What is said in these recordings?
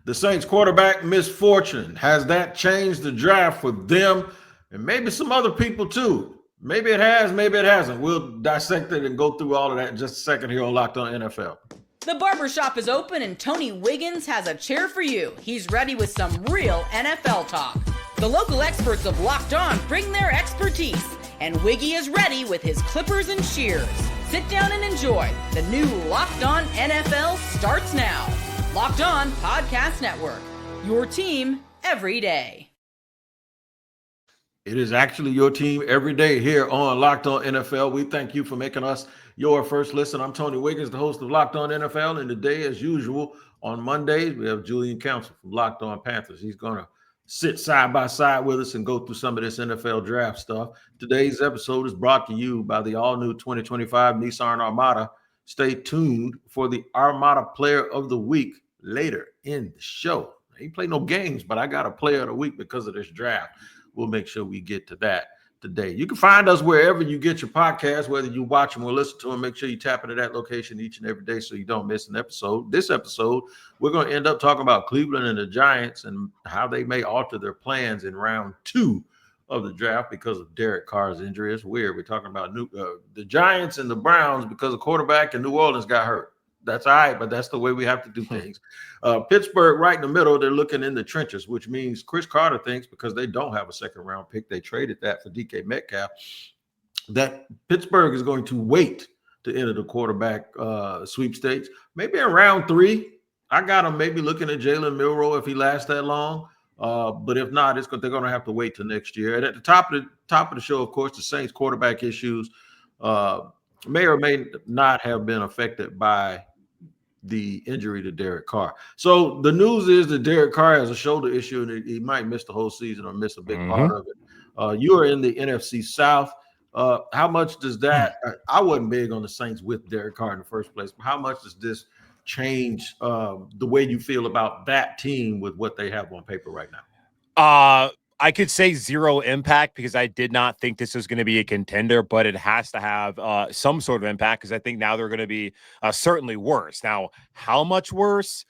The Saints quarterback misfortune. Has that changed the draft for them and maybe some other people too? Maybe it has, maybe it hasn't. We'll dissect it and go through all of that in just a second here on Locked On NFL. The barbershop is open and Tony Wiggins has a chair for you. He's ready with some real NFL talk. The local experts of Locked On bring their expertise, and Wiggy is ready with his clippers and shears. Sit down and enjoy. The new Locked On NFL starts now. Locked On Podcast Network. Your team every day. It is actually your team every day here on Locked On NFL. We thank you for making us your first listen. I'm Tony Wiggins, the host of Locked On NFL. And today, as usual, on Mondays, we have Julian Council from Locked On Panthers. He's going to sit side by side with us and go through some of this NFL draft stuff. Today's episode is brought to you by the all-new 2025 Nissan Armada. Stay tuned for the Armada Player of the Week later in the show. I ain't play no games, but I got a Player of the Week because of this draft. We'll make sure we get to that today. You can find us wherever you get your podcasts, whether you watch them or listen to them. Make sure you tap into that location each and every day so you don't miss an episode. This episode, we're going to end up talking about Cleveland and the Giants and how they may alter their plans in round 2 of the draft because of Derek Carr's injury. It's weird. We're talking about the Giants and the Browns because the quarterback in New Orleans got hurt. That's all right, but that's the way we have to do things. Pittsburgh, right in the middle, they're looking in the trenches, which means Chris Carter thinks because they don't have a second-round pick, they traded that for DK Metcalf, that Pittsburgh is going to wait to enter the quarterback sweepstakes. Maybe in round 3, I got them maybe looking at Jalen Milroe if he lasts that long. But if not, they're going to have to wait till next year. And at the top of the show, of course, the Saints quarterback issues may or may not have been affected by the injury to Derek Carr. So the news is that Derek Carr has a shoulder issue and he might miss the whole season or miss a big part of it. You are in the NFC South. How much does that – I wasn't big on the Saints with Derek Carr in the first place, but how much does this change the way you feel about that team with what they have on paper right now? I could say zero impact because I did not think this was going to be a contender, but it has to have some sort of impact because I think now they're going to be certainly worse. Now, how much worse?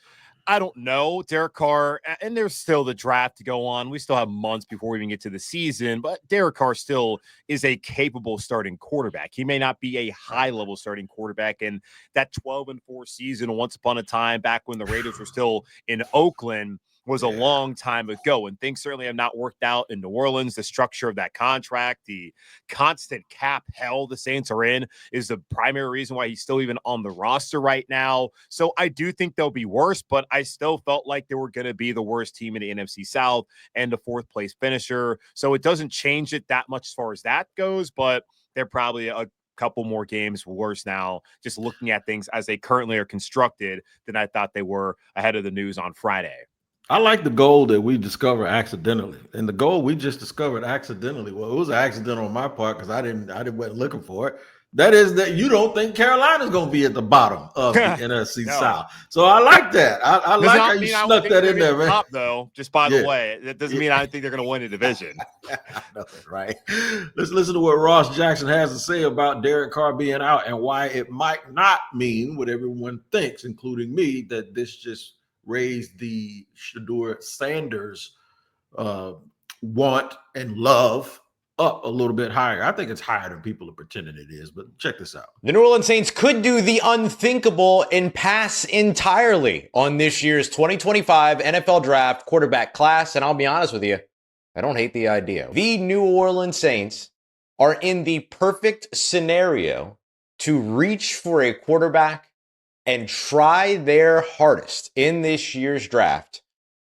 I don't know. Derek Carr, and there's still the draft to go on. We still have months before we even get to the season, but Derek Carr still is a capable starting quarterback. He may not be a high-level starting quarterback, and that 12-4 season once upon a time back when the Raiders were still in Oakland was a long time ago, and things certainly have not worked out in New Orleans. The structure of that contract, the constant cap hell the Saints are in is the primary reason why he's still even on the roster right now. So I do think they'll be worse, but I still felt like they were going to be the worst team in the NFC South and the 4th place finisher. So it doesn't change it that much as far as that goes, but they're probably a couple more games worse now, just looking at things as they currently are constructed than I thought they were ahead of the news on Friday. I like the goal that we discovered accidentally, and the goal we just discovered accidentally. Well, it was an accident on my part because I wasn't looking for it. That is that you don't think Carolina's going to be at the bottom of the NFC South. So I like that. I like how you snuck that in there, man. Top, though, just by the way, that doesn't mean I don't think they're going to win a division. Nothing, right? Let's listen to what Ross Jackson has to say about Derek Carr being out and why it might not mean what everyone thinks, including me, that this just raised the Shador Sanders want and love up a little bit higher. I think it's higher than people are pretending it is, but check this out. The New Orleans Saints could do the unthinkable and pass entirely on this year's 2025 NFL Draft quarterback class, and I'll be honest with you, I don't hate the idea. The New Orleans Saints are in the perfect scenario to reach for a quarterback and try their hardest in this year's draft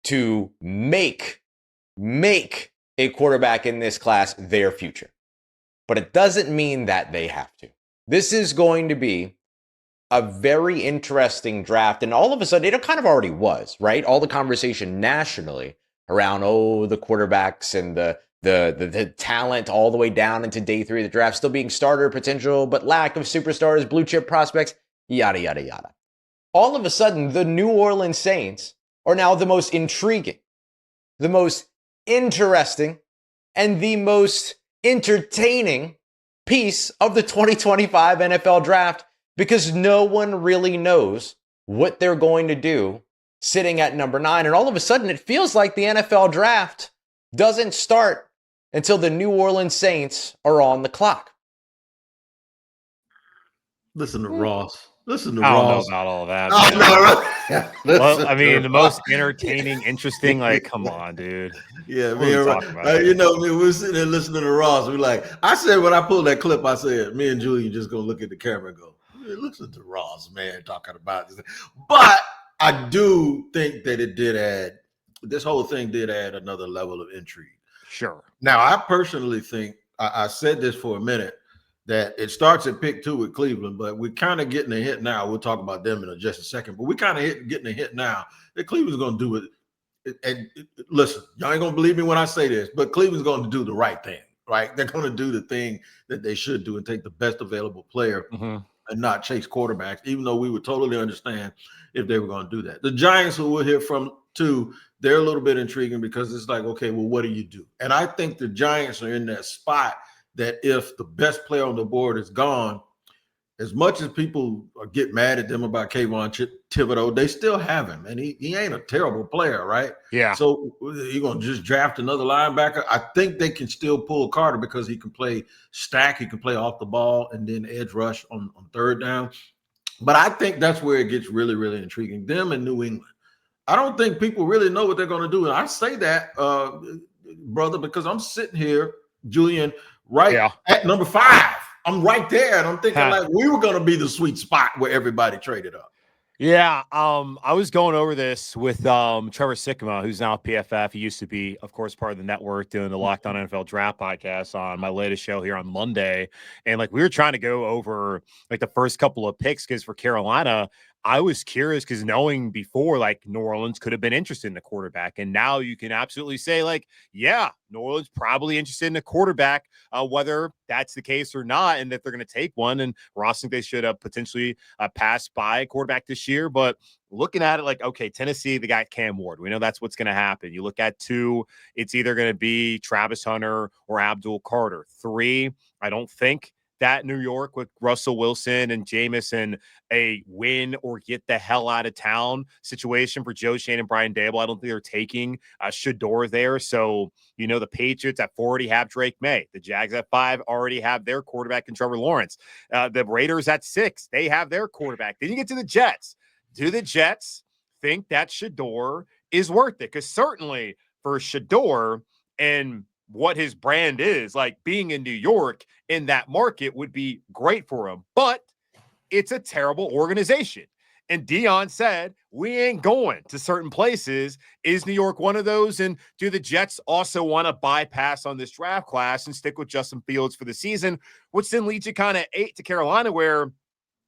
to make a quarterback in this class their future. But it doesn't mean that they have to. This is going to be a very interesting draft. And all of a sudden, it kind of already was, right? All the conversation nationally around, the quarterbacks and the talent all the way down into day 3 of the draft, still being starter potential, but lack of superstars, blue chip prospects, yada, yada, yada. All of a sudden, the New Orleans Saints are now the most intriguing, the most interesting, and the most entertaining piece of the 2025 NFL Draft because no one really knows what they're going to do sitting at number 9. And all of a sudden, it feels like the NFL draft doesn't start until the New Orleans Saints are on the clock. Listen to Ross. Listen to I don't know Ross. about all that. Oh, no. Well, I mean, the most entertaining, interesting, like, come on, dude. Yeah, What are we talking about you know, we're sitting there listening to Ross. We're like, I said when I pulled that clip, I said, me and Julian just gonna look at the camera and go, listen to Ross, man, talking about this. But I do think that this whole thing did add another level of intrigue. Sure. Now, I personally think, I said this for a minute, that it starts at pick 2 with Cleveland, but we're kind of getting a hint now. We'll talk about them in just a second, but we're kind of getting a hint now that Cleveland's going to do it. And listen, y'all ain't going to believe me when I say this, but Cleveland's going to do the right thing, right? They're going to do the thing that they should do and take the best available player and not chase quarterbacks, even though we would totally understand if they were going to do that. The Giants, who we'll hear from too, they're a little bit intriguing because it's like, okay, well, what do you do? And I think the Giants are in that spot that if the best player on the board is gone, as much as people get mad at them about Kayvon Thibodeau, they still have him, and he ain't a terrible player, right? Yeah. So you're going to just draft another linebacker? I think they can still pull Carter because he can play stack, he can play off the ball, and then edge rush on third down. But I think that's where it gets really, really intriguing. Them in New England. I don't think people really know what they're going to do. And I say that, brother, because I'm sitting here, Julian, at number 5. I'm right there, and I'm thinking like we were going to be the sweet spot where everybody traded up. Yeah, I was going over this with Trevor Sikkema, who's now PFF. He used to be, of course, part of the network doing the Locked On NFL Draft podcast on my latest show here on Monday. And like we were trying to go over like the first couple of picks because for Carolina, I was curious because knowing before, like New Orleans could have been interested in the quarterback. And now you can absolutely say like, yeah, New Orleans probably interested in a quarterback, whether that's the case or not, and that they're going to take one. And Ross think they should have potentially passed by a quarterback this year. But looking at it like, okay, Tennessee, they got Cam Ward. We know that's what's going to happen. You look at 2, it's either going to be Travis Hunter or Abdul Carter. 3, I don't think that New York with Russell Wilson and Jameis, a win or get the hell out of town situation for Joe Shane and Brian Dable. I don't think they're taking Shador there. So, you know, the Patriots at 4 already have Drake May. The Jags at 5 already have their quarterback in Trevor Lawrence. The Raiders at 6, they have their quarterback. Then you get to the Jets. Do the Jets think that Shador is worth it? Because certainly for Shador and what his brand is, like being in New York in that market would be great for him, but it's a terrible organization. And Dion said, we ain't going to certain places. Is New York one of those? And do the Jets also want to bypass on this draft class and stick with Justin Fields for the season, which then leads you kind of 8 to Carolina, where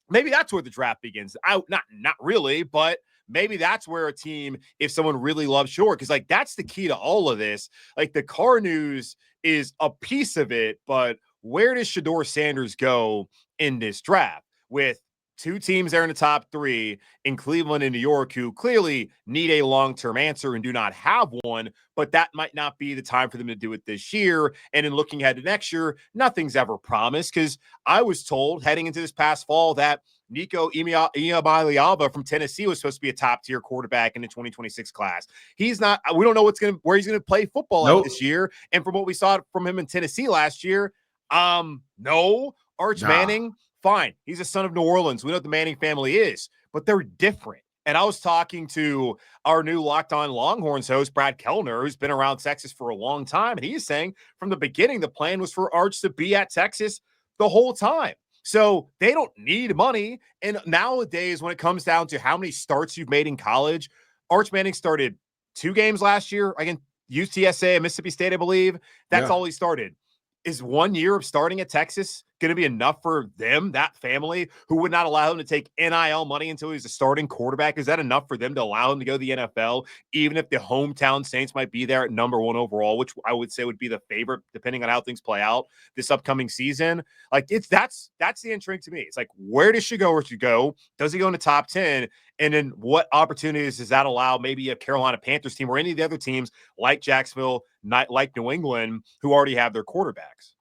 maybe that's where the draft begins. Not really, but maybe that's where a team, if someone really loves Short, because like that's the key to all of this. Like the Carr news is a piece of it, but where does Shador Sanders go in this draft with 2 teams there in the top 3 in Cleveland and New York who clearly need a long-term answer and do not have one, but that might not be the time for them to do it this year. And in looking ahead to next year, nothing's ever promised, because I was told heading into this past fall that Nico Iamaleava from Tennessee was supposed to be a top-tier quarterback in the 2026 class. He's not. We don't know where he's going to play football at this year. And from what we saw from him in Tennessee last year, no. Arch Manning, fine. He's a son of New Orleans. We know what the Manning family is, but they're different. And I was talking to our new Locked On Longhorns host, Brad Kellner, who's been around Texas for a long time. And he's saying from the beginning, the plan was for Arch to be at Texas the whole time. So they don't need money. And nowadays, when it comes down to how many starts you've made in college, Arch Manning started 2 games last year against UTSA and Mississippi State, I believe. That's all he started. Is 1 year of starting at Texas going to be enough for them, that family, who would not allow him to take NIL money until he's a starting quarterback? Is that enough for them to allow him to go to the NFL, even if the hometown Saints might be there at number 1 overall, which I would say would be the favorite, depending on how things play out this upcoming season? Like, that's the intrigue to me. It's like, where does Shador go? Does he go in the top 10? And then what opportunities does that allow maybe a Carolina Panthers team or any of the other teams like Jacksonville, not like New England, who already have their quarterbacks?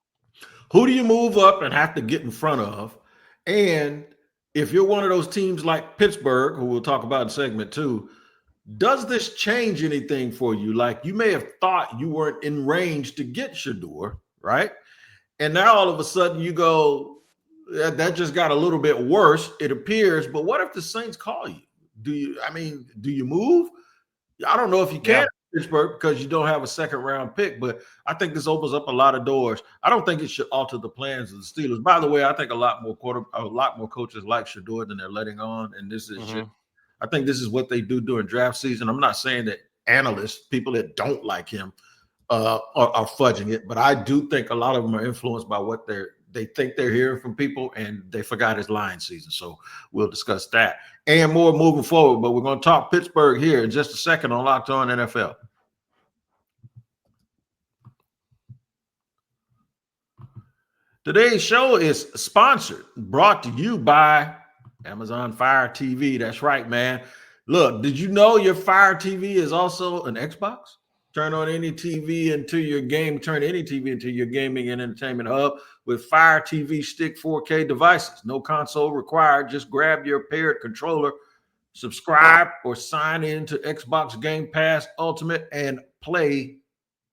Who do you move up and have to get in front of? And if you're one of those teams like Pittsburgh, who we'll talk about in segment 2, Does this change anything for you? Like, you may have thought you weren't in range to get Shador, right? And now all of a sudden you go, that just got a little bit worse, it appears. But what if the Saints call you? Do you move? I don't know if you can in Pittsburgh because you don't have a second round pick, but I think this opens up a lot of doors. I don't think it should alter the plans of the Steelers. By the way, I think a lot more coaches like Shador than they're letting on, and this is I think this is what they do during draft season. I'm not saying that analysts, people that don't like him, are fudging it, but I do think a lot of them are influenced by what they think they're hearing from people, and they forgot his lying season. So we'll discuss that and more moving forward. But we're going to talk Pittsburgh here in just a second on Locked On NFL. Today's show is brought to you by Amazon Fire TV. That's right, man. Look, did you know your Fire TV is also an Xbox? Turn any TV into your gaming and entertainment hub with Fire TV Stick 4K devices. No console required. Just grab your paired controller, subscribe or sign in to Xbox Game Pass Ultimate and play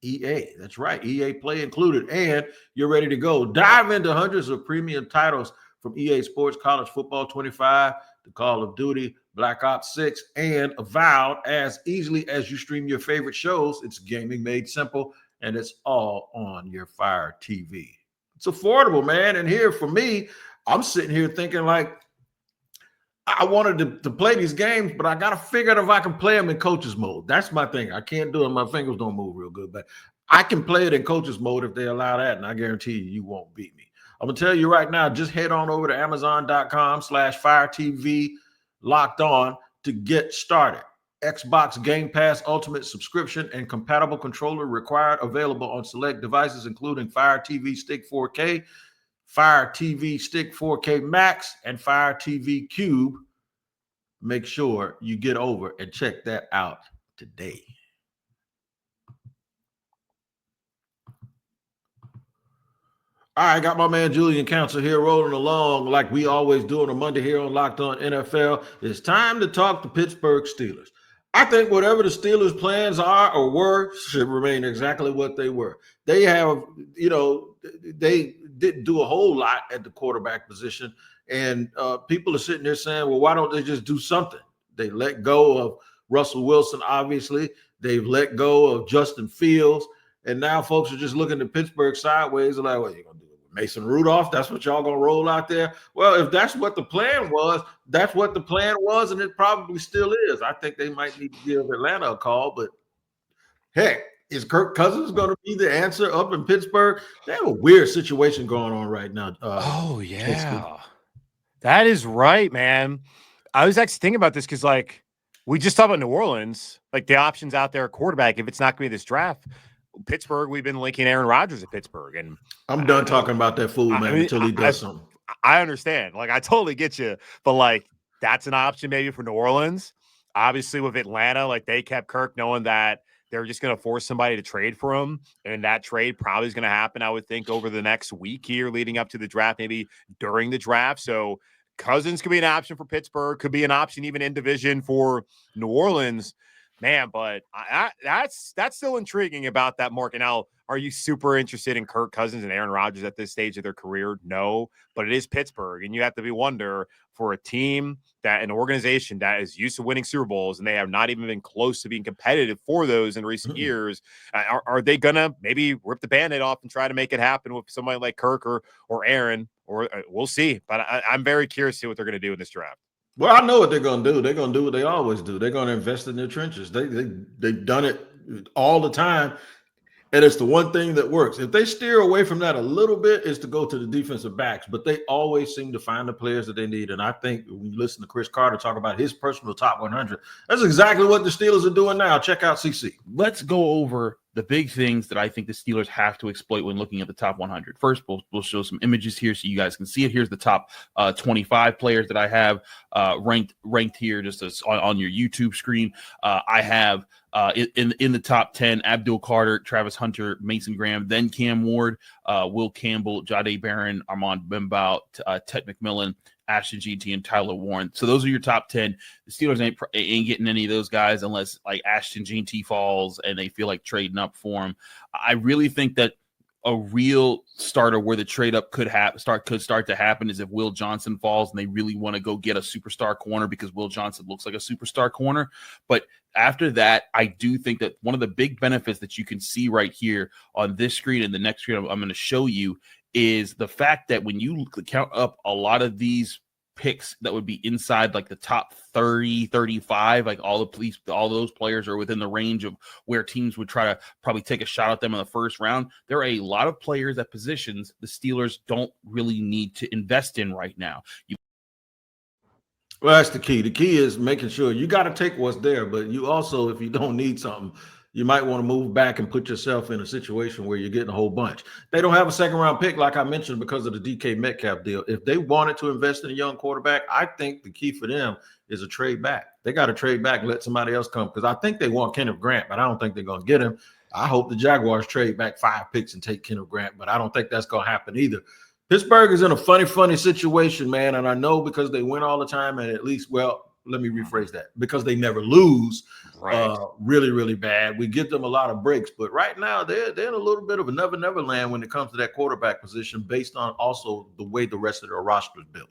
EA. That's right, EA Play included, and you're ready to go. Dive into hundreds of premium titles from EA Sports, College Football 25, to Call of Duty, Black Ops 6, and Avowed as easily as you stream your favorite shows. It's gaming made simple, and it's all on your Fire TV. It's affordable, man. And here for me, I'm sitting here thinking like, I wanted to play these games, but I got to figure out if I can play them in coaches mode. That's my thing. I can't do it. My fingers don't move real good, but I can play it in coaches mode if they allow that, and I guarantee you won't beat me. I'm going to tell you right now, just head on over to Amazon.com/Fire TV Locked On to get started. Xbox Game Pass Ultimate subscription and compatible controller required, available on select devices, including Fire TV Stick 4K, Fire TV Stick 4K Max, and Fire TV Cube. Make sure you get over and check that out today. All right, got my man Julian Council here rolling along like we always do on a Monday here on Locked On NFL. It's time to talk the Pittsburgh Steelers. I think whatever the Steelers' plans are or were should remain exactly what they were. They have, they didn't do a whole lot at the quarterback position, and people are sitting there saying, well, why don't they just do something? They let go of Russell Wilson, obviously. They've let go of Justin Fields. And now folks are just looking at Pittsburgh sideways and like, what are you going to do with Mason Rudolph? That's what y'all going to roll out there? Well, if that's what the plan was, that's what the plan was, and it probably still is. I think they might need to give Atlanta a call, but heck, is Kirk Cousins going to be the answer up in Pittsburgh? They have a weird situation going on right now. That is right, man. I was actually thinking about this because, like, we just talked about New Orleans, like the options out there, quarterback, if it's not going to be this draft. Pittsburgh, we've been linking Aaron Rodgers at Pittsburgh, and I'm done talking about that fool, man, until he does something. I understand. Like, I totally get you, but like, that's an option maybe for New Orleans. Obviously, with Atlanta, like, they kept Kirk knowing that they're just going to force somebody to trade for him, and that trade probably is going to happen, I would think, over the next week here leading up to the draft, maybe during the draft. So Cousins could be an option for Pittsburgh, could be an option even in division for New Orleans. Man, but that's still intriguing about that market. Now, are you super interested in Kirk Cousins and Aaron Rodgers at this stage of their career? No, but it is Pittsburgh, and you have to wonder for a team an organization that is used to winning Super Bowls, and they have not even been close to being competitive for those in recent years. Are they gonna maybe rip the Band-Aid off and try to make it happen with somebody like Kirk or Aaron? Or we'll see. But I'm very curious to see what they're going to do in this draft. Well, I know what they're going to do. They're going to do what they always do. They're going to invest in their trenches. They've done it all the time, and it's the one thing that works. If they steer away from that a little bit, is to go to the defensive backs. But they always seem to find the players that they need. And I think when you listen to Chris Carter talk about his personal top 100, that's exactly what the Steelers are doing now. Check out CC. Let's go over the big things that I think the Steelers have to exploit when looking at the top 100. First, we'll show some images here so you guys can see it. Here's the top 25 players that I have ranked here just on your YouTube screen. I have in the top 10, Abdul Carter, Travis Hunter, Mason Graham, then Cam Ward, Will Campbell, Jahdae Barron, Armand Bimbow, Ted McMillan, Ashton GT, and Tyler Warren. So those are your top 10. The Steelers ain't getting any of those guys unless like Ashton GT falls and they feel like trading up for him. I really think that a real starter where the trade up could start to happen is if Will Johnson falls and they really want to go get a superstar corner because Will Johnson looks like a superstar corner. But after that, I do think that one of the big benefits that you can see right here on this screen and the next screen I'm going to show you is the fact that when you count up a lot of these picks that would be inside like the top 30, 35, like all those players are within the range of where teams would try to probably take a shot at them in the first round. There are a lot of players at positions the Steelers don't really need to invest in right now. Well, that's the key. The key is making sure you got to take what's there, but you also, if you don't need something, you might want to move back and put yourself in a situation where you're getting a whole bunch. They don't have a second round pick, like I mentioned, because of the DK Metcalf deal. If they wanted to invest in a young quarterback, I think the key for them is a trade back. They got to trade back and let somebody else come, because I think they want Kenneth Grant, but I don't think they're going to get him. I hope the Jaguars trade back 5 picks and take Kenneth Grant, but I don't think that's going to happen either. Pittsburgh is in a funny situation, man, and I know because they win all the time, and at least, well, let me rephrase that, because they never lose really bad. We give them a lot of breaks, but right now they're in a little bit of a never land when it comes to that quarterback position, based on also the way the rest of their roster is built.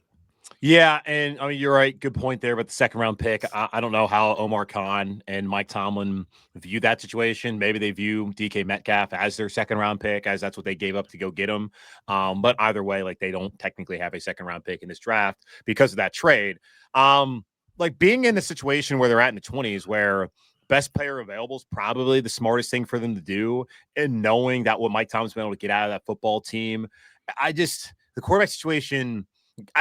Yeah, and I mean, you're right. Good point there about the second round pick. I don't know how Omar Khan and Mike Tomlin view that situation. Maybe they view DK Metcalf as their second round pick, as that's what they gave up to go get him. But either way, like, they don't technically have a second round pick in this draft because of that trade. Like, being in the situation where they're at in the 20s, where best player available is probably the smartest thing for them to do, and knowing that what Mike Tomlin's been able to get out of that football team, the quarterback situation.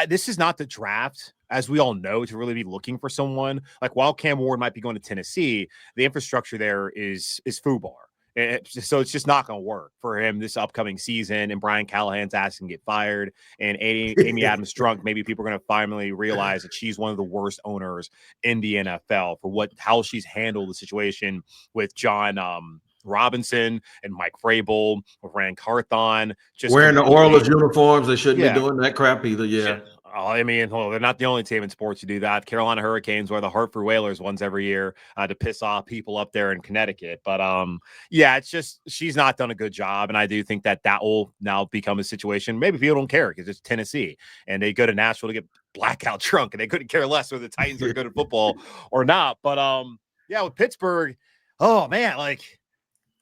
This is not the draft, as we all know, to really be looking for someone. Like, while Cam Ward might be going to Tennessee, the infrastructure there is FUBAR. So it's just not going to work for him this upcoming season. And Brian Callahan's ass can get fired. And Amy Adams drunk. Maybe people are going to finally realize that she's one of the worst owners in the NFL for how she's handled the situation with John Robinson and Mike Vrabel, Rand Carthon, just wearing the Oilers uniforms. They shouldn't be doing that crap either. Yeah. I mean, they're not the only team in sports to do that. Carolina Hurricanes wear the Hartford Whalers once every year to piss off people up there in Connecticut. But yeah, it's just, she's not done a good job. And I do think that will now become a situation. Maybe people don't care because it's Tennessee and they go to Nashville to get blackout drunk, and they couldn't care less whether the Titans are good at football or not. But yeah, with Pittsburgh, oh man, like,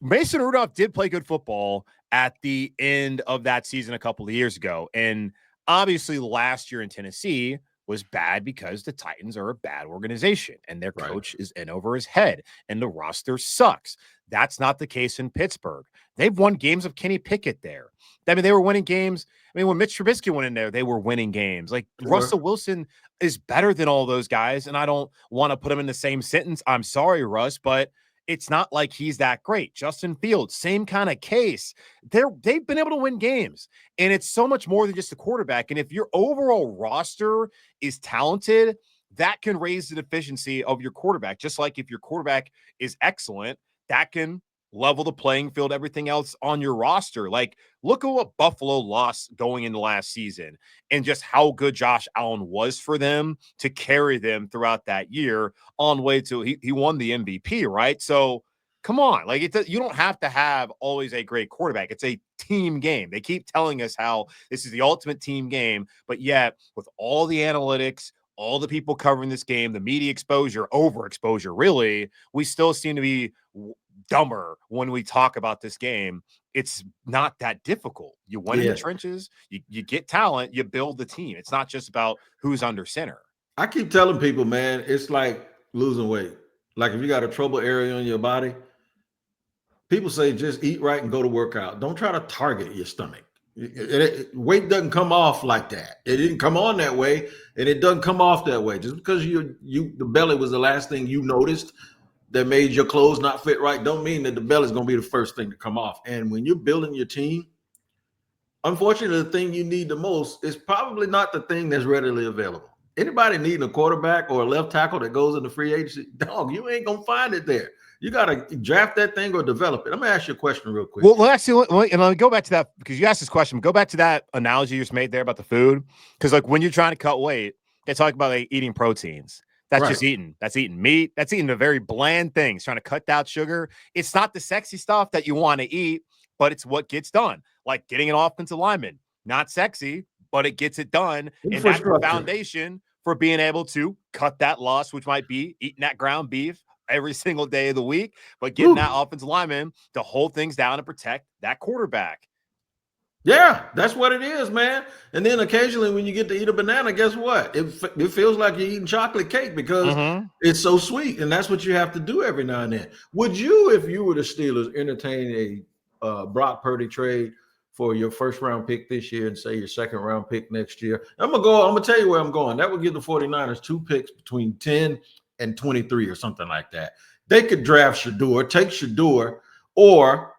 Mason Rudolph did play good football at the end of that season a couple of years ago. And obviously last year in Tennessee was bad because the Titans are a bad organization and their coach is in over his head and the roster sucks. That's not the case in Pittsburgh. They've won games of Kenny Pickett there. I mean, they were winning games. I mean, when Mitch Trubisky went in there, they were winning games. Like, Russell Wilson is better than all those guys. And I don't want to put him in the same sentence. I'm sorry, Russ, but it's not like he's that great. Justin Fields, same kind of case. They've been able to win games, and it's so much more than just a quarterback. And if your overall roster is talented, that can raise the efficiency of your quarterback. Just like if your quarterback is excellent, that can level the playing field, everything else on your roster. Like, look at what Buffalo lost going into last season and just how good Josh Allen was for them to carry them throughout that year on the way to he won the MVP, right? So come on, like, you don't have to have always a great quarterback. It's a team game. They keep telling us how this is the ultimate team game, but yet with all the analytics, all the people covering this game, the media exposure, overexposure, really, we still seem to be dumber when we talk about this game. It's not that difficult. You win in the trenches, you get talent, you build the team. It's not just about who's under center. I keep telling people, man, it's like losing weight. Like, if you got a trouble area on your body, people say just eat right and go to work out. Don't try to target your stomach. Weight doesn't come off like that. It didn't come on that way, and it doesn't come off that way. Just because the belly was the last thing you noticed that made your clothes not fit right, don't mean that the belly is going to be the first thing to come off. And when you're building your team, unfortunately, the thing you need the most is probably not the thing that's readily available. Anybody needing a quarterback or a left tackle that goes into free agency, dog, you ain't going to find it there. You got to draft that thing or develop it. I'm going to ask you a question real quick. Well, actually, and let me go back to that because you asked this question. Go back to that analogy you just made there about the food. Because like when you're trying to cut weight, they talk about like eating proteins. That's just eating. That's eating meat. That's eating the very bland things, trying to cut down sugar. It's not the sexy stuff that you want to eat, but it's what gets done. Like getting an offensive lineman. Not sexy, but it gets it done. And that's the foundation for being able to cut that loss, which might be eating that ground beef every single day of the week, but getting that offensive lineman to hold things down and protect that quarterback. Yeah, that's what it is, man. And then occasionally when you get to eat a banana, guess what? It feels like you're eating chocolate cake because it's so sweet. And that's what you have to do every now and then. Would you, if you were the Steelers, entertain a Brock Purdy trade for your first round pick this year and say your second round pick next year? I'm going to tell you where I'm going. That would give the 49ers 2 picks between 10 and 23 or something like that. They could draft Shador, take Shador, or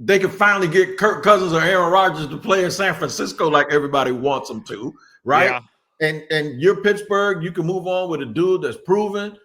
they could finally get Kirk Cousins or Aaron Rodgers to play in San Francisco like everybody wants them to, right? Yeah. And you're Pittsburgh, you can move on with a dude that's proven.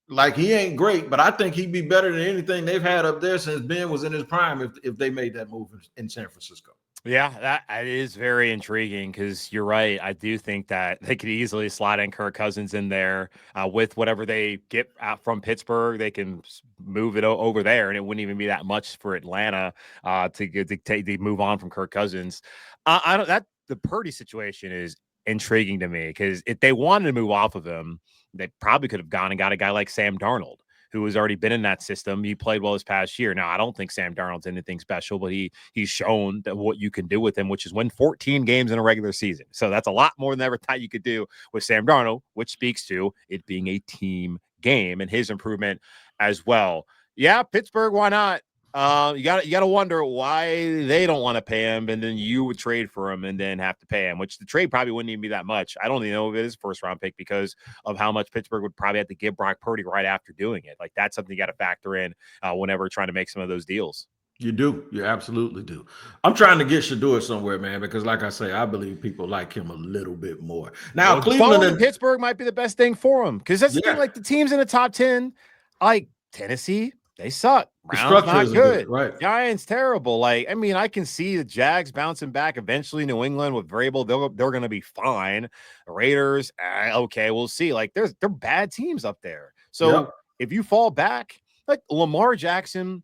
Like he ain't great, but I think he'd be better than anything they've had up there since Ben was in his prime if they made that move in San Francisco. Yeah, that is very intriguing because you're right. I do think that they could easily slide in Kirk Cousins in there with whatever they get out from Pittsburgh. They can move it over there, and it wouldn't even be that much for Atlanta to move on from Kirk Cousins. The Purdy situation is intriguing to me because if they wanted to move off of him, they probably could have gone and got a guy like Sam Darnold, who has already been in that system. He played well this past year. Now, I don't think Sam Darnold's anything special, but he's shown that what you can do with him, which is win 14 games in a regular season. So that's a lot more than ever thought you could do with Sam Darnold, which speaks to it being a team game and his improvement as well. Yeah, Pittsburgh, why not? You got to wonder why they don't want to pay him, and then you would trade for him and then have to pay him, which the trade probably wouldn't even be that much. I don't even know if it is a first-round pick because of how much Pittsburgh would probably have to give Brock Purdy right after doing it. Like that's something you got to factor in whenever trying to make some of those deals. You do. You absolutely do. I'm trying to get Shador somewhere, man, because like I say, I believe people like him a little bit more. Now, Cleveland and Pittsburgh might be the best thing for him because that's the thing. Like the teams in the top 10, like Tennessee, they suck. Browns not good. Right. Giants terrible. Like, I mean, I can see the Jags bouncing back eventually. New England with Vrabel, they're going to be fine. The Raiders, okay, we'll see. Like, they're bad teams up there. So if you fall back, like Lamar Jackson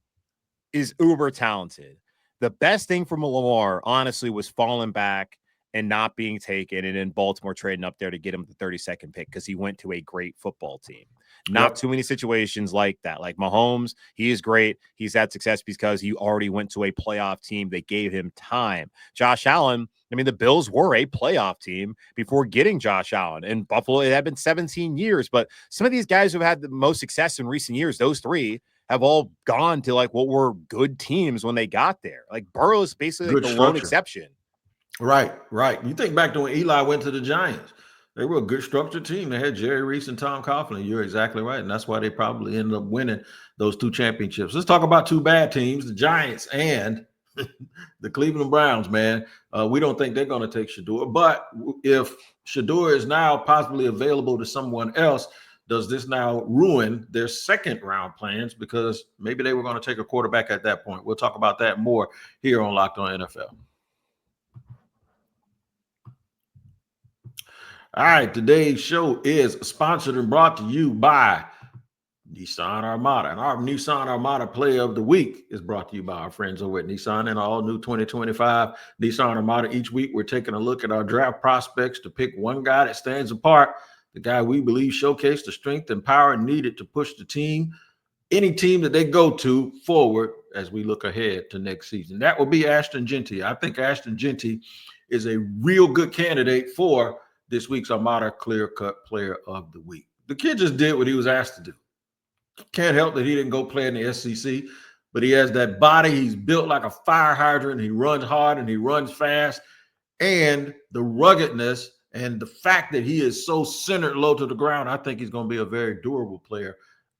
is uber talented. The best thing from Lamar, honestly, was falling back and not being taken, and then Baltimore trading up there to get him the 32nd pick because he went to a great football team. Not too many situations like that. Like Mahomes, he is great. He's had success because he already went to a playoff team. They gave him time. Josh Allen, I mean, the Bills were a playoff team before getting Josh Allen. And Buffalo, it had been 17 years. But some of these guys who have had the most success in recent years, those three, have all gone to like what were good teams when they got there. Like Burrow is basically like the lone exception. Right. You think back to when Eli went to the Giants. They were a good structured team. They had Jerry Reese and Tom Coughlin. You're exactly right. And that's why they probably ended up winning those 2 championships. Let's talk about 2 bad teams, the Giants and the Cleveland Browns, man. We don't think they're going to take Shador. But if Shador is now possibly available to someone else, does this now ruin their second round plans? Because maybe they were going to take a quarterback at that point. We'll talk about that more here on Locked On NFL. All right, today's show is sponsored and brought to you by Nissan Armada. And our Nissan Armada Player of the Week is brought to you by our friends over at Nissan and all new 2025 Nissan Armada. Each week, we're taking a look at our draft prospects to pick one guy that stands apart, the guy we believe showcased the strength and power needed to push the team, any team that they go to, forward as we look ahead to next season. That will be Ashton Jeanty. I think Ashton Jeanty is a real good candidate for this week's Armada Clear-Cut Player of the Week. The kid just did what he was asked to do. Can't help that he didn't go play in the SEC, but he has that body. He's built like a fire hydrant. He runs hard and he runs fast. And the ruggedness and the fact that he is so centered low to the ground, I think he's going to be a very durable player.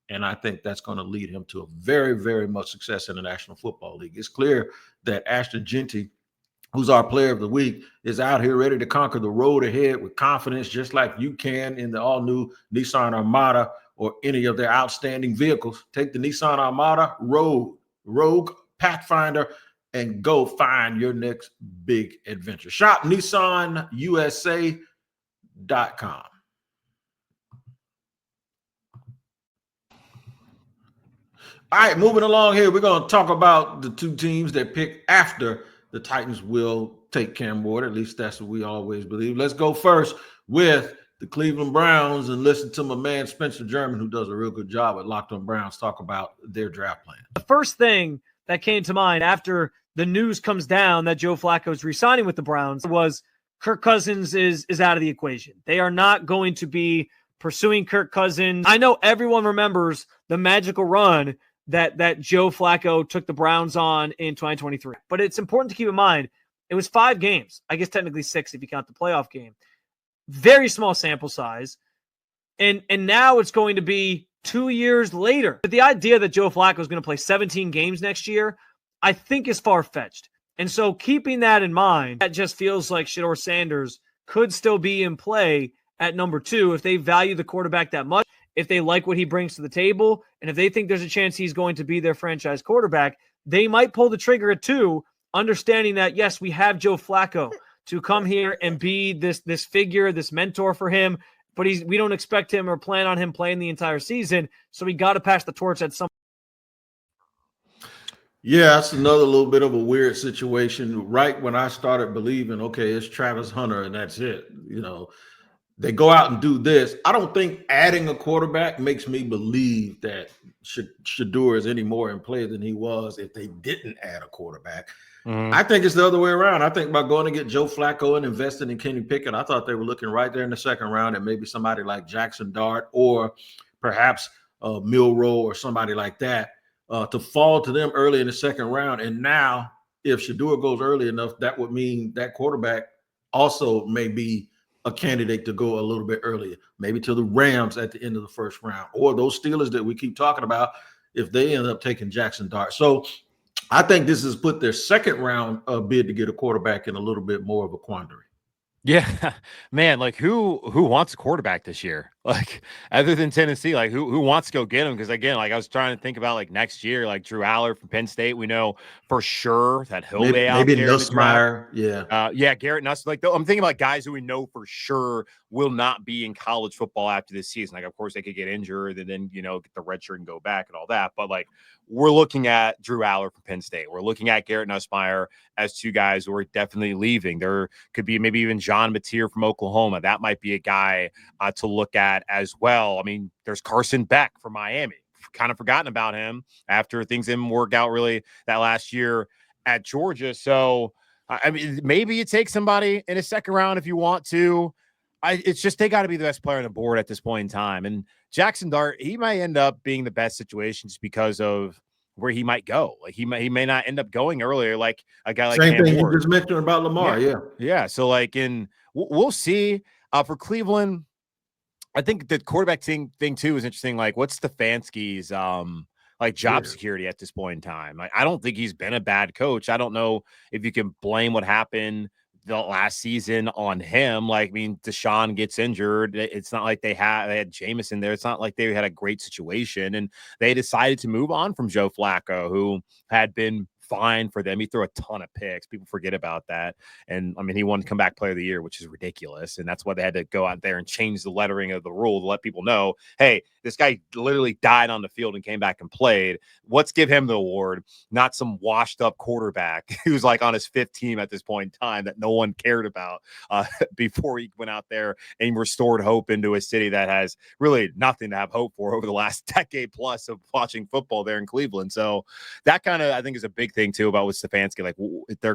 And I think that's going to lead him to a very, very much success in the National Football League. It's clear that Ashton Jeanty, who's our Player of the Week, is out here ready to conquer the road ahead with confidence, just like you can in the all-new Nissan Armada or any of their outstanding vehicles, take the Nissan Armada, Rogue, Pathfinder, and go find your next big adventure. Shop NissanUSA.com. All right, moving along here, we're going to talk about the two teams that pick after the Titans will take Cam Ward. At least that's what we always believe. Let's go first with the Cleveland Browns and listen to my man Spencer German, who does a real good job at Locked On Browns, talk about their draft plan. The first thing that came to mind after the news comes down that Joe Flacco is re-signing with the Browns was Kirk Cousins is out of the equation. They are not going to be pursuing Kirk Cousins. I know everyone remembers the magical run that Joe Flacco took the Browns on in 2023. But it's important to keep in mind, it was 5 games. I guess technically 6 if you count the playoff game. Very small sample size. And now it's going to be 2 years later. But the idea that Joe Flacco is going to play 17 games next year, I think is far-fetched. And so keeping that in mind, that just feels like Shador Sanders could still be in play at number 2 if they value the quarterback that much, if they like what he brings to the table, and if they think there's a chance he's going to be their franchise quarterback, they might pull the trigger at 2, understanding that, yes, we have Joe Flacco to come here and be this figure, this mentor for him, but we don't expect him or plan on him playing the entire season, so we got to pass the torch at some. Yeah, that's another little bit of a weird situation. Right when I started believing, okay, it's Travis Hunter and that's it, they go out and do this. I don't think adding a quarterback makes me believe that Shadeur is any more in play than he was if they didn't add a quarterback. I think it's the other way around. I think by going to get Joe Flacco and investing in Kenny Pickett, I thought they were looking right there in the second round at maybe somebody like Jackson Dart or perhaps Milroe or somebody like that to fall to them early in the second round. And now if Shadeur goes early enough, that would mean that quarterback also may be a candidate to go a little bit earlier, maybe to the Rams at the end of the first round, or those Steelers that we keep talking about if they end up taking Jackson Dart. So I think this has put their second round bid to get a quarterback in a little bit more of a quandary. Yeah, man, like who wants a quarterback this year? Like other than Tennessee, like who wants to go get him? Because again, like I was trying to think about like next year, like Drew Aller from Penn State. We know for sure that he'll be out maybe there. Nussmeier, Garrett Nuss. Like I'm thinking about guys who we know for sure will not be in college football after this season. Like of course they could get injured and then get the red shirt and go back and all that. But like we're looking at Drew Aller from Penn State. We're looking at Garrett Nussmeier as 2 guys who are definitely leaving. There could be maybe even John Mateer from Oklahoma. That might be a guy to look at as well. I mean, there's Carson Beck from Miami. Kind of forgotten about him after things didn't work out really that last year at Georgia. So, I mean, maybe you take somebody in a second round if you want to. It's just they got to be the best player on the board at this point in time. And Jackson Dart, he might end up being the best situation just because of where he might go. Like he may not end up going earlier, like a guy like same Cam thing Ward. you just mentioned about Lamar. Yeah. So like we'll see. For Cleveland, I think the quarterback thing too is interesting. Like what's Stefanski's like job security at this point in time? Like, I don't think he's been a bad coach. I don't know if you can blame what happened the last season on him. Like, I mean, Deshaun gets injured. It's not like they had Jameson there. It's not like they had a great situation, and they decided to move on from Joe Flacco, who had been fine for them. He threw a ton of picks. People forget about that. And I mean, he won comeback player of the year, which is ridiculous. And that's why they had to go out there and change the lettering of the rule to let people know, hey, this guy literally died on the field and came back and played. Let's give him the award, not some washed up quarterback who's like on his 5th team at this point in time that no one cared about before he went out there and restored hope into a city that has really nothing to have hope for over the last decade plus of watching football there in Cleveland. So that kind of, I think, is a big thing too about with Stefanski. Like,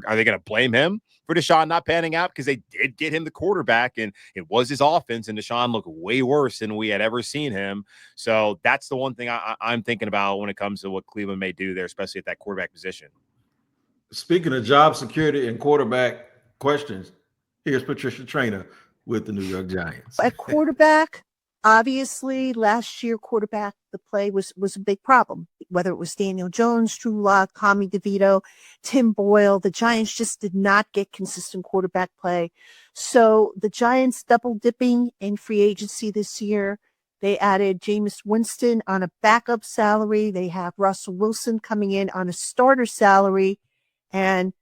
are they going to blame him for Deshaun not panning out? Because they did get him the quarterback and it was his offense, and Deshaun looked way worse than we had ever seen him. So that's the one thing I'm thinking about when it comes to what Cleveland may do there, especially at that quarterback position. Speaking of job security and quarterback questions, here's Patricia Traynor with the New York Giants. At quarterback, obviously, last year quarterback, the play was a big problem. Whether it was Daniel Jones, Drew Lock, Tommy DeVito, Tim Boyle, the Giants just did not get consistent quarterback play. So the Giants double dipping in free agency this year They added Jameis Winston on a backup salary. They have Russell Wilson coming in on a starter salary. And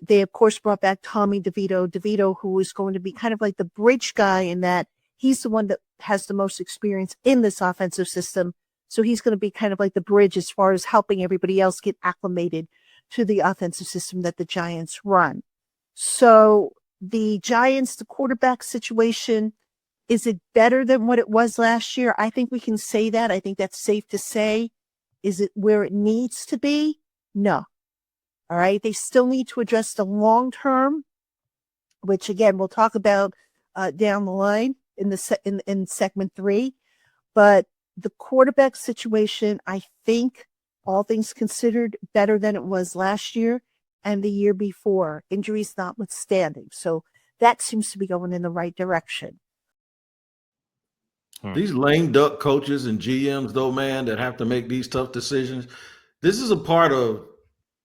they, of course, brought back Tommy DeVito, who is going to be kind of like the bridge guy in that he's the one that has the most experience in this offensive system. So he's going to be kind of like the bridge as far as helping everybody else get acclimated to the offensive system that the Giants run. So the Giants, the quarterback situation, is it better than what it was last year? I think we can say that. I think that's safe to say. Is it where it needs to be? No. All right. They still need to address the long term, which again, we'll talk about down the line in segment 3. But the quarterback situation, I think, all things considered, better than it was last year and the year before, injuries notwithstanding. So that seems to be going in the right direction. These lame duck coaches and GMs, though, man, that have to make these tough decisions, this is a part of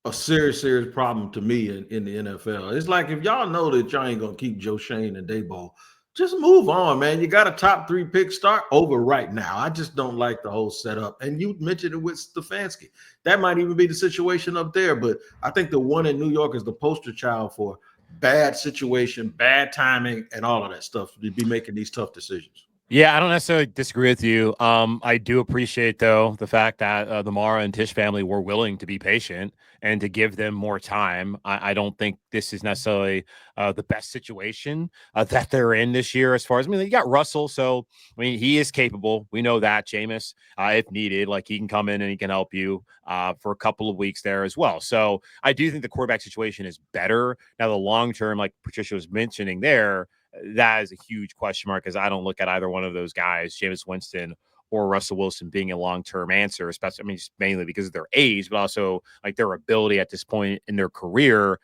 a serious problem to me in the NFL. It's like, if y'all know that y'all ain't going to keep Joe Shane and Daboll, just move on, man. You got a top 3 pick, start over right now. I just don't like the whole setup. And you mentioned it with Stefanski. That might even be the situation up there, but I think the one in New York is the poster child for bad situation, bad timing, and all of that stuff to be making these tough decisions. Yeah, I don't necessarily disagree with you. I do appreciate, though, the fact that the Mara and Tisch family were willing to be patient and to give them more time. I don't think this is necessarily the best situation that they're in this year as far as, I mean, you got Russell, so, I mean, he is capable. We know that, Jameis, if needed, like he can come in and he can help you for a couple of weeks there as well. So I do think the quarterback situation is better. Now, the long term, like Patricia was mentioning there, that is a huge question mark because I don't look at either one of those guys, Jameis Winston or Russell Wilson, being a long-term answer, especially, I mean, just mainly because of their age, but also like their ability at this point in their career.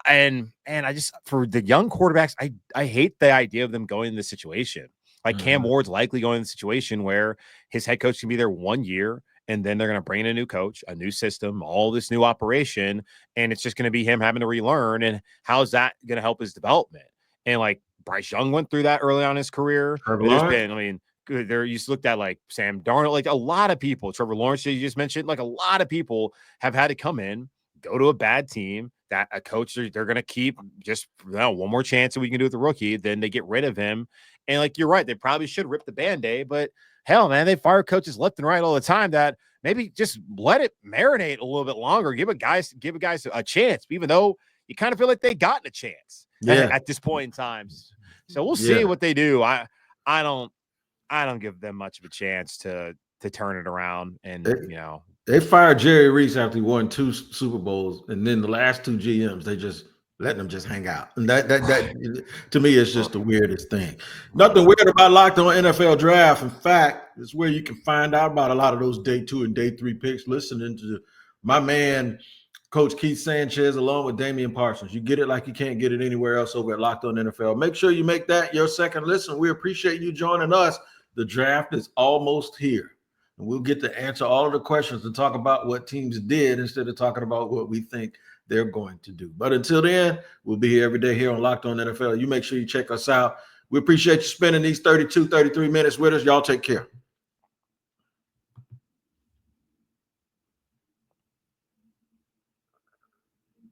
And I just, for the young quarterbacks, I hate the idea of them going in this situation. Like Cam Ward's likely going in the situation where his head coach can be there 1 year, and then they're going to bring in a new coach, a new system, all this new operation, and it's just going to be him having to relearn. And how's that going to help his development? And like Bryce Young went through that early on in his career. There's been, I mean, there you just looked at like Sam Darnold, like a lot of people, Trevor Lawrence, you just mentioned, like a lot of people have had to come in, go to a bad team that a coach they're going to keep just one more chance that we can do with the rookie. Then they get rid of him. And like, you're right, they probably should rip the Band-Aid, but hell, man, they fire coaches left and right all the time. That maybe just let it marinate a little bit longer. Give a guys a chance, even though you kind of feel like they gotten a chance at this point in time. So we'll see what they do. I don't give them much of a chance to turn it around. And they fired Jerry Reese after he won 2 Super Bowls, and then the last 2 GMs they just letting them just hang out. And that to me is just the weirdest thing. Nothing weird about Locked On NFL Draft. In fact, it's where you can find out about a lot of those day 2 and day 3 picks. Listening to my man Coach Keith Sanchez along with Damian Parsons. You get it like you can't get it anywhere else over at Locked On NFL. Make sure you make that your second listen. We appreciate you joining us. The draft is almost here, and we'll get to answer all of the questions and talk about what teams did instead of talking about what we think they're going to do. But until then, we'll be here every day here on Locked On NFL. You make sure you check us out. We appreciate you spending these 33 minutes with us. Y'all take care.